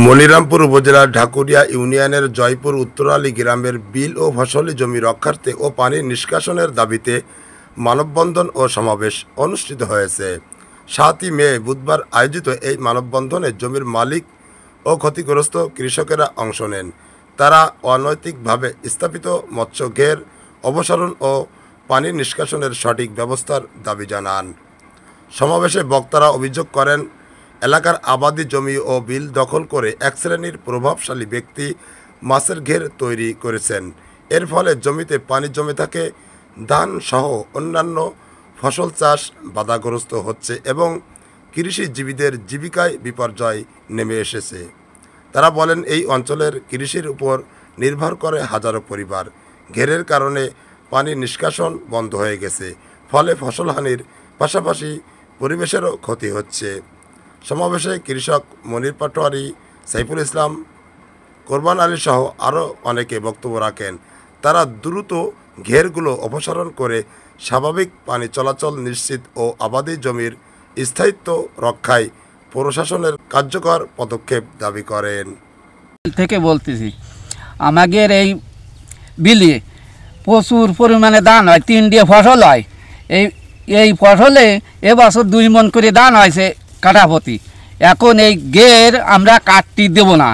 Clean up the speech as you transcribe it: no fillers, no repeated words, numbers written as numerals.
মনিরামপুর উপজেলার ঢাকুরিয়া ইউনিয়নের জয়পুর উত্তরালী গ্রামের বিল ও ফসলি জমি রক্ষার্থে ও পানি নিষ্কাশনের দাবিতে মানববন্ধন ও সমাবেশ অনুষ্ঠিত হয়েছে। ৭ই মে বুধবার আয়োজিত এই মানববন্ধনে জমির মালিক ও ক্ষতিগ্রস্ত কৃষকেরা অংশ নেন। তারা অনৈতিকভাবে স্থাপিত মৎস্য ঘের অপসারণ ও পানি নিষ্কাশনের সঠিক ব্যবস্থার দাবি জানান। সমাবেশে বক্তারা অভিযোগ করেন, এলাকার আবাদি জমি ও বিল দখল করে এক শ্রেণীর প্রভাবশালী ব্যক্তি মাছের ঘের তৈরি করেছেন। এর ফলে জমিতে পানি জমে থাকে, ধান সহ অন্যান্য ফসল চাষ বাধাগ্রস্ত হচ্ছে এবং কৃষিজীবীদের জীবিকায় বিপর্যয় নেমে এসেছে। তারা বলেন, এই অঞ্চলের কৃষির উপর নির্ভর করে হাজারো পরিবার। ঘেরের কারণে পানি নিষ্কাশন বন্ধ হয়ে গেছে, ফলে ফসলহানির পাশাপাশি পরিবেশেরও ক্ষতি হচ্ছে। সমাবেশে কৃষক মনির পাটোয়ারি, সাইফুল ইসলাম, কোরবান আলী সহ আরও অনেকে বক্তব্য রাখেন। তারা দ্রুত ঘেরগুলো অপসারণ করে স্বাভাবিক পানি চলাচল নিশ্চিত ও আবাদি জমির স্থায়িত্ব রক্ষায় প্রশাসনের কার্যকর পদক্ষেপ দাবি করেন। থেকে বলতেছি, আমাদের এই বিলে প্রচুর পরিমাণে ধান হয়, 3 ফসল হয়। এই ফসলে এবছর 2 মণ করে ধান হয়েছে কাঠাপতি। এখন এই ঘের আমরা কাটতে দেব না।